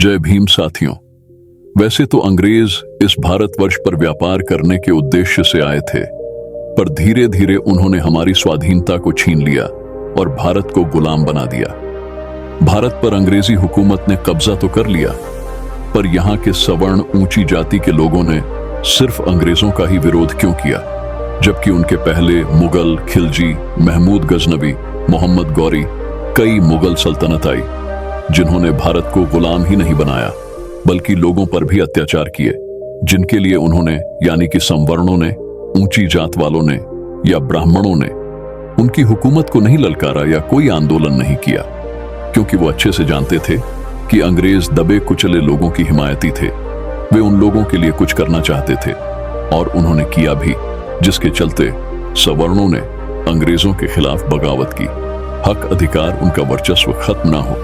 जय भीम साथियों। वैसे तो अंग्रेज इस भारतवर्ष पर व्यापार करने के उद्देश्य से आए थे, पर धीरे धीरे उन्होंने हमारी स्वाधीनता को छीन लिया और भारत को गुलाम बना दिया। भारत पर अंग्रेजी हुकूमत ने कब्जा तो कर लिया, पर यहाँ के सवर्ण ऊंची जाति के लोगों ने सिर्फ अंग्रेजों का ही विरोध क्यों किया, जबकि उनके पहले मुगल, खिलजी, महमूद गजनवी, मोहम्मद गौरी कई मुगल सल्तनत आई, जिन्होंने भारत को गुलाम ही नहीं बनाया बल्कि लोगों पर भी अत्याचार किए, जिनके लिए उन्होंने यानी कि संवर्णों ने, ऊंची जात वालों ने या ब्राह्मणों ने उनकी हुकूमत को नहीं ललकारा या कोई आंदोलन नहीं किया, क्योंकि वो अच्छे से जानते थे कि अंग्रेज दबे कुचले लोगों की हिमायती थे। वे उन लोगों के लिए कुछ करना चाहते थे और उन्होंने किया भी, जिसके चलते सवर्णों ने अंग्रेजों के खिलाफ बगावत की। हक अधिकार उनका वर्चस्व खत्म ना हो,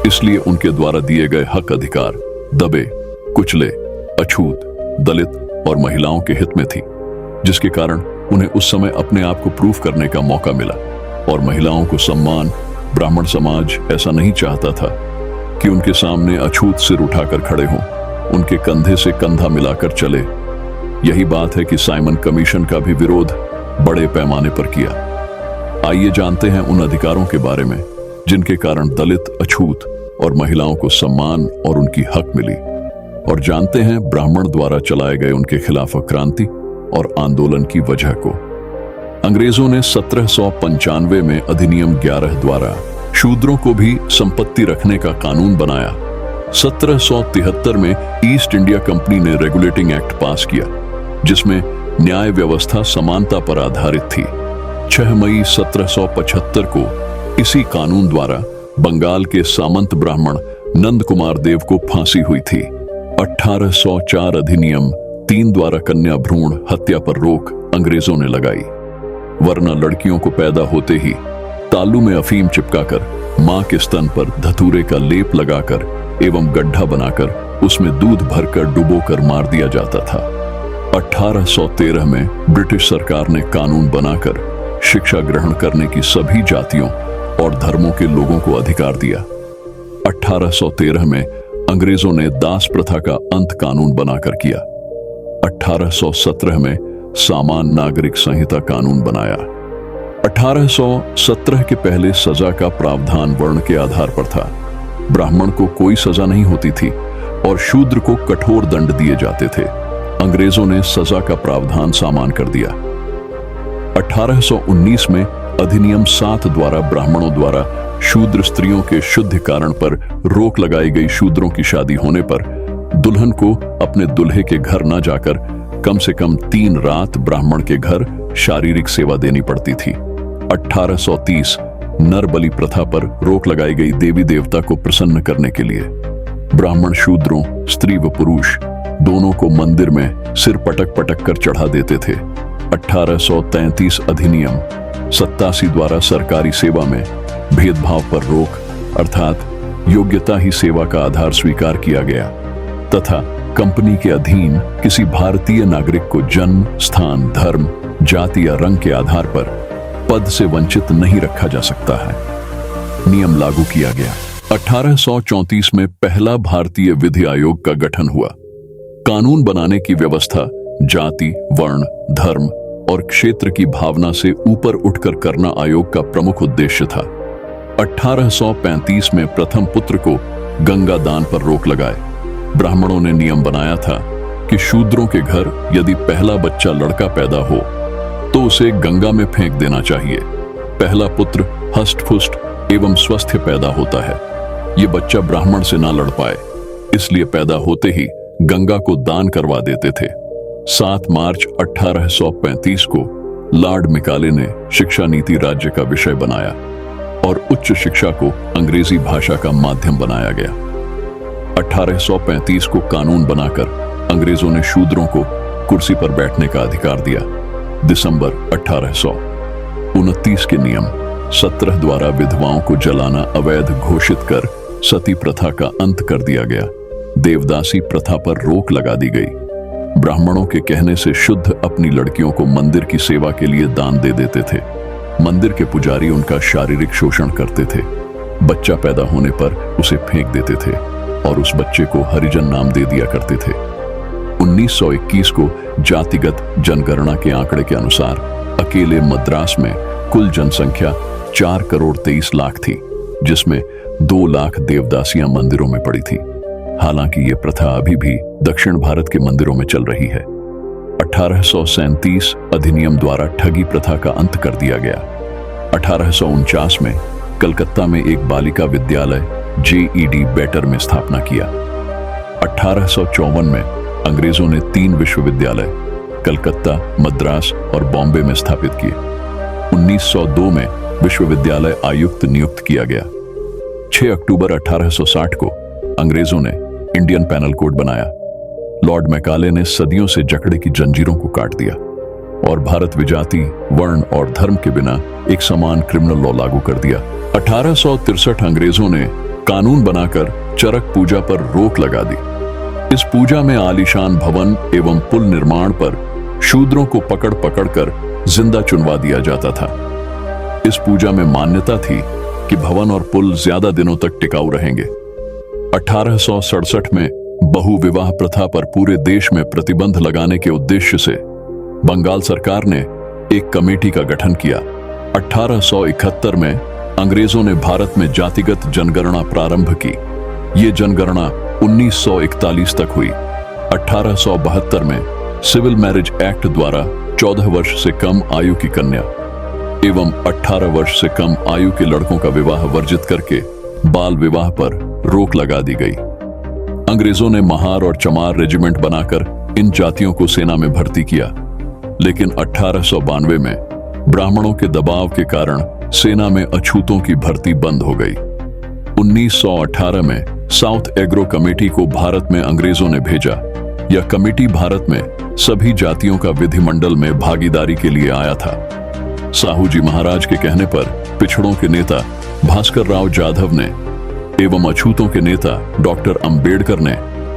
इसलिए उनके द्वारा दिए गए हक अधिकार दबे, कुचले, अछूत, दलित और महिलाओं के हित में थी, जिसके कारण उन्हें उस समय अपने आप को प्रूव करने का मौका मिला। और महिलाओं को सम्मान ब्राह्मण समाज ऐसा नहीं चाहता था कि उनके सामने अछूत सिर उठाकर खड़े हों, उनके कंधे से कंधा मिलाकर चले। यही बात है कि साइमन कमीशन का भी विरोध बड़े पैमाने पर किया। आइए जानते हैं उन अधिकारों के बारे में जिनके कारण दलित, अछूत और महिलाओं को सम्मान और उनकी हक मिली, और जानते हैं ब्राह्मण द्वारा चलाए गए उनके खिलाफ क्रांति और आंदोलन की वजह को। अंग्रेजों ने 1795 में अधिनियम 11 द्वारा शूद्रों को भी संपत्ति रखने का कानून बनाया। 1773 में ईस्ट इंडिया कंपनी ने रेगुलेटिंग एक्ट पास किया, जिसमें न्याय व्यवस्था समानता पर आधारित थी। 6 मई 1775 को इसी कानून द्वारा बंगाल के सामंत ब्राह्मण नंद कुमार देव को फांसी हुई थी। 1804 अधिनियम 3 द्वारा कन्या भ्रूण हत्या पर रोक अंग्रेजों ने लगाई, वरना लड़कियों को पैदा होते ही तालू में अफीम चिपकाकर, मां के स्तन पर धतूरे का लेप लगाकर एवं गड्ढा बनाकर उसमें दूध भरकर डुबोकर मार दिया जाता था। 1813 में ब्रिटिश सरकार ने कानून बनाकर शिक्षा ग्रहण करने की सभी जातियों और धर्मों के लोगों को अधिकार दिया। 1813 में अंग्रेजों ने दास प्रथा का अंत कानून बनाकर किया। 1817 में सामान्य नागरिक संहिता कानून बनाया। 1817 के पहले सजा का प्रावधान वर्ण के आधार पर था। ब्राह्मण को कोई सजा नहीं होती थी और शूद्र को कठोर दंड दिए जाते थे। अंग्रेजों ने सजा का प्रावधान सामान्य कर दिया। 1819 में अधिनियम 7 द्वारा ब्राह्मणों द्वारा शूद्र स्त्रियों के शुद्धिकरण पर रोक लगाई गई। शूद्रों की शादी होने पर दुल्हन को अपने दूल्हे के घर न जाकर कम से कम 3 रात ब्राह्मण के घर शारीरिक सेवा देनी पड़ती थी। 1830 नर बलि प्रथा पर रोक लगाई गई। देवी देवता को प्रसन्न करने के लिए ब्राह्मण शूद्रों, स्त्री व पुरुष दोनों को मंदिर में सिर पटक पटक कर चढ़ा देते थे। 1833 अधिनियम 87 द्वारा सरकारी सेवा में भेदभाव पर रोक अर्थात योग्यता ही सेवा का आधार स्वीकार किया गया तथा कंपनी के अधीन किसी भारतीय नागरिक को जन्म, स्थान, धर्म, जाति या रंग के आधार पर पद से वंचित नहीं रखा जा सकता है। नियम लागू किया गया। 1834 में पहला भारतीय विधि आयोग का गठन हुआ। कानून बनाने की व्यवस्था जाति, वर्ण, धर्म और क्षेत्र की भावना से ऊपर उठकर करना आयोग का प्रमुख उद्देश्य था। 1835 में प्रथम पुत्र को गंगा दान पर रोक लगाए। ब्राह्मणों ने नियम बनाया था कि शूद्रों के घर यदि पहला बच्चा लड़का पैदा हो तो उसे गंगा में फेंक देना चाहिए। पहला पुत्र हष्ट-पुष्ट एवं स्वस्थ पैदा होता है। ये बच्चा ब्राह्मण से ना लड़ पाए, इसलिए पैदा होते ही गंगा को दान करवा देते थे। 7 मार्च 1835 को लॉर्ड मैकाले ने शिक्षा नीति राज्य का विषय बनाया और उच्च शिक्षा को अंग्रेजी भाषा का माध्यम बनाया गया। 1835 को कानून बनाकर अंग्रेजों ने शूद्रों को कुर्सी पर बैठने का अधिकार दिया। दिसंबर 1829 के नियम 17 द्वारा विधवाओं को जलाना अवैध घोषित कर सती प्रथा का अंत कर दिया गया। देवदासी प्रथा पर रोक लगा दी गई। ब्राह्मणों के कहने से शुद्ध अपनी लड़कियों को मंदिर की सेवा के लिए दान दे देते थे। मंदिर के पुजारी उनका शारीरिक शोषण करते थे। बच्चा पैदा होने पर उसे फेंक देते थे। और उस बच्चे को हरिजन नाम दे दिया करते थे। 1921 को जातिगत जनगणना के आंकड़े के अनुसार अकेले मद्रास में कुल जनसंख्या 4 करोड़ 23 लाख थी, जिसमें 2 लाख देवदासियां मंदिरों में पड़ी थी। हालांकि ये प्रथा अभी भी दक्षिण भारत के मंदिरों में चल रही है। 1837 अधिनियम द्वारा ठगी प्रथा का अंत कर दिया गया। 1849 में कलकत्ता में एक बालिका विद्यालय JED बेटर में स्थापना किया। 1854 में अंग्रेजों ने 3 विश्वविद्यालय कलकत्ता, मद्रास और बॉम्बे में स्थापित किए। 1902 में विश्वविद्यालय आयुक्त नियुक्त किया गया। 6 अक्टूबर 1860 को अंग्रेजों ने इंडियन पैनल कोड बनाया। लॉर्ड मैकाले ने सदियों से जकड़े की जंजीरों को काट दिया और भारत विजाति, वर्ण और धर्म के बिना एक समान क्रिमिनल लॉ लागू कर दिया। 1863 अंग्रेजों ने कानून बनाकर चरक पूजा पर रोक लगा दी। इस पूजा में आलीशान भवन एवं पुल निर्माण पर शूद्रों को पकड़ पकड़कर जिंदा चुनवा दिया जाता था। इस पूजा में मान्यता थी कि भवन और पुल ज्यादा दिनों तक टिकाऊ रहेंगे। 1867 में बहु विवाह प्रथा पर पूरे देश में प्रतिबंध लगाने के उद्देश्य से बंगाल सरकार ने एक कमेटी का गठन किया। 1871 में अंग्रेजों ने भारत में जातिगत जनगणना प्रारंभ की। ये जनगणना 1941 तक हुई। 1872 में सिविल मैरिज एक्ट द्वारा 14 वर्ष से कम आयु की कन्या एवं 18 वर्ष से कम आयु के लड़कों का विवाह वर्जित करके बाल विवाह पर रोक लगा दी गई। अंग्रेजों ने महार और चमार रेजिमेंट बनाकर इन जातियों को सेना में भर्ती किया, लेकिन 1892 में ब्राह्मणों के दबाव के कारण सेना में अछूतों की भर्ती बंद हो गई। 1918 में साउथ एग्रो कमेटी को भारत में अंग्रेजों ने भेजा। यह कमेटी भारत में सभी जातियों का विधिमंडल में भागीदारी के लिए आया था। साहू जी महाराज के कहने पर पिछड़ों के नेता भास्कर राव जाधव ने एवं अछूतों के नेता डॉक्टर अंबेडकर ने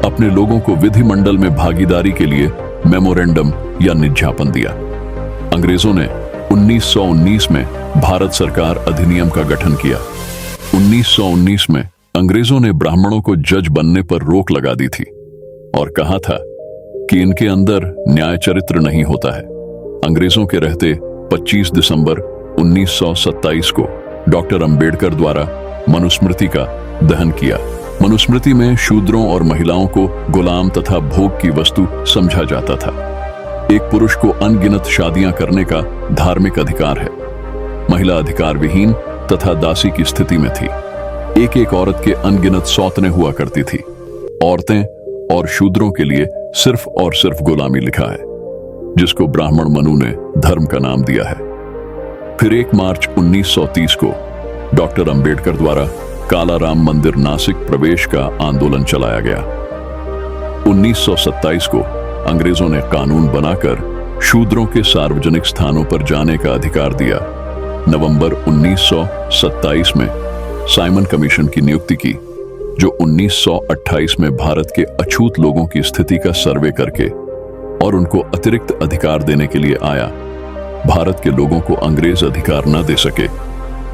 अपने लोगों को विधिमंडल में भागीदारी के लिए मेमोरेंडम या निज्ञापन दिया। अंग्रेजों ने 1919 में भारत सरकार अधिनियम का गठन किया। 1919 में अंग्रेजों ने ब्राह्मणों को जज बनने पर रोक लगा दी थी और कहा था कि इनके अंदर न्याय चरित्र नहीं होता है। अंग्रेजों के रहते 25 दिसंबर 1927 को डॉक्टर अंबेडकर द्वारा मनुस्मृति का दहन किया। मनुस्मृति में शूद्रों और महिलाओं को गुलाम तथा भोग की वस्तु समझा जाता था। एक पुरुष को अनगिनत शादियां करने का धार्मिक अधिकार है। महिला अधिकार विहीन तथा दासी की स्थिति में थी। एक एक औरत के अनगिनत सौतने हुआ करती थी। औरतें और शूद्रों के लिए सिर्फ और सिर्फ गुलामी लिखा है, जिसको ब्राह्मण मनु ने धर्म का नाम दिया है। फिर 1 मार्च 1930 को डॉक्टर अंबेडकर द्वारा काला राम मंदिर नासिक प्रवेश का आंदोलन चलाया गया। 1927 को अंग्रेजों ने कानून बनाकर शूद्रों के सार्वजनिक स्थानों पर जाने का अधिकार दिया। नवंबर 1927 में साइमन कमीशन की नियुक्ति की, जो 1928 में भारत के अछूत लोगों की स्थिति का सर्वे करके और उनको अतिरिक्त अधिकार देने के लिए आया। भारत के लोगों को अंग्रेज अधिकार न दे सके,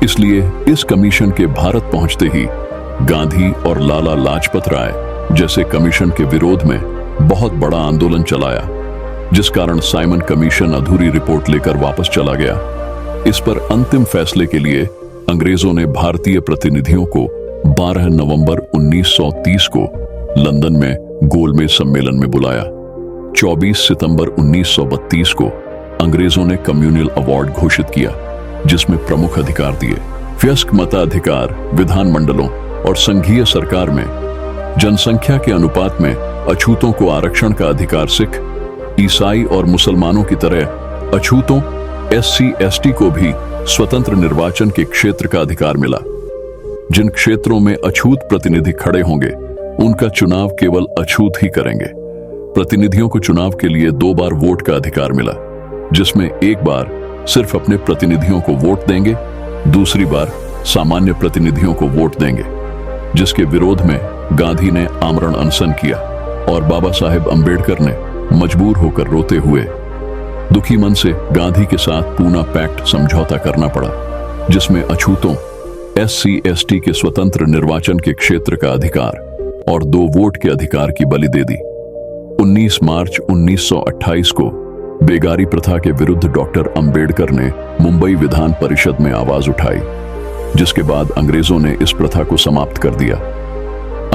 इसलिए इस कमीशन के भारत पहुंचते ही गांधी और लाला लाजपत राय जैसे कमीशन के विरोध में बहुत बड़ा आंदोलन चलाया, जिस कारण साइमन कमीशन अधूरी रिपोर्ट लेकर वापस चला गया। इस पर अंतिम फैसले के लिए अंग्रेजों ने भारतीय प्रतिनिधियों को 12 नवंबर 1930 को लंदन में गोलमेज सम्मेलन में बुलाया। 24 सितंबर 1932 को अंग्रेजों ने कम्युनल अवार्ड घोषित किया, जिसमें प्रमुख अधिकार दिए। वयस्क मताधिकार, विधानमंडलों और संघीय सरकार में जनसंख्या के अनुपात में अछूतों को आरक्षण का अधिकार। सिख, ईसाई और मुसलमानों की तरह अछूतों SC ST को भी स्वतंत्र निर्वाचन के क्षेत्र का अधिकार मिला। जिन क्षेत्रों में अछूत प्रतिनिधि खड़े होंगे, उनका चुनाव केवल अछूत ही करेंगे। प्रतिनिधियों को चुनाव के लिए 2 बार वोट का अधिकार मिला, जिसमें एक बार सिर्फ अपने प्रतिनिधियों को वोट देंगे, दूसरी बार सामान्य प्रतिनिधियों को वोट देंगे, जिसके विरोध में गांधी ने आमरण अनशन किया और बाबा साहेब अंबेडकर ने मजबूर होकर रोते हुए दुखी मन से गांधी के साथ पूना पैक्ट समझौता करना पड़ा, जिसमें अछूतों SC ST के स्वतंत्र निर्वाचन के क्षेत्र का अधिकार और 2 वोट के अधिकार की बलि दे दी। 19 मार्च 1928 को बेगारी प्रथा के विरुद्ध डॉक्टर अंबेडकर ने मुंबई विधान परिषद में आवाज उठाई, जिसके बाद अंग्रेजों ने इस प्रथा को समाप्त कर दिया।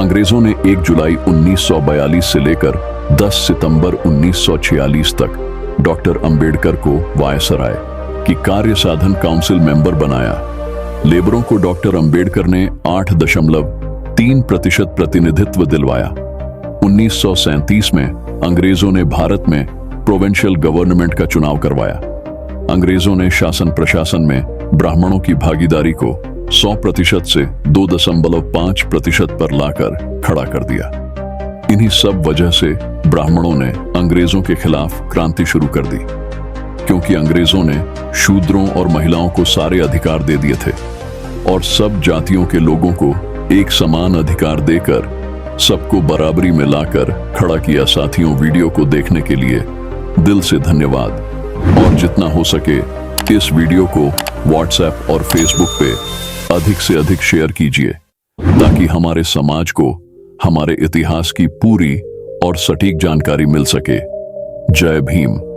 अंग्रेजों ने 1 जुलाई 1942 से लेकर 10 सितंबर 1946 तक डॉक्टर अंबेडकर को वायसराय की कार्य साधन काउंसिल मेंबर बनाया। लेबरों को डॉक्टर अंबेडकर ने 8.3% प्रतिनिधित्व दिलवाया। 1937 में अंग्रेजों ने भारत में प्रोविंशियल गवर्नमेंट का चुनाव करवाया। अंग्रेजों ने शासन प्रशासन में ब्राह्मणों की भागीदारी को 100% से 2.5% पर लाकर खड़ा कर दिया। इन्हीं सब वजह से ब्राह्मणों ने अंग्रेजों के खिलाफ क्रांति शुरू कर दी, क्योंकि अंग्रेजों ने शूद्रों और महिलाओं को सारे अधिकार दे दिए थे और सब जातियों के लोगों को एक समान अधिकार देकर सबको बराबरी में लाकर खड़ा किया। साथियों, वीडियो को देखने के लिए दिल से धन्यवाद, और जितना हो सके इस वीडियो को व्हाट्सएप और फेसबुक पे अधिक से अधिक शेयर कीजिए, ताकि हमारे समाज को हमारे इतिहास की पूरी और सटीक जानकारी मिल सके। जय भीम।